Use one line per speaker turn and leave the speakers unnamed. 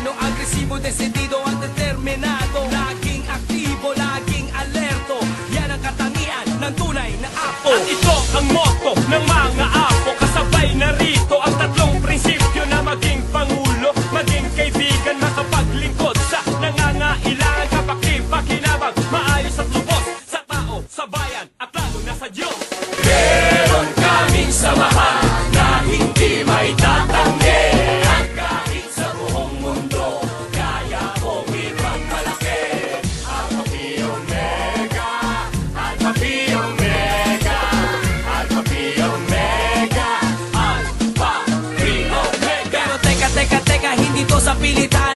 Pilipino, agresibo, desidido at determinado. Laging aktibo, laging alerto. Yan ang katangian ng tunay na apo.
At ito ang motto ng mga apo. Kasabay na rito ang tatlong prinsipyo na maging pangulo, maging kaibigan, makapaglingkod sa nangangailangan, kapakipakinabang, maayos at lubos sa tao, sa bayan at lalo na sa Diyos.
Meron kaming samahan na hindi may tatanggi. At kahit sa buong mundo, kaya kong ipagmalaki. Alpha Phi Omega, Alpha Phi Omega, Alpha Phi Omega, Alpha Phi Omega. Pero teka, hindi to sa pilitan.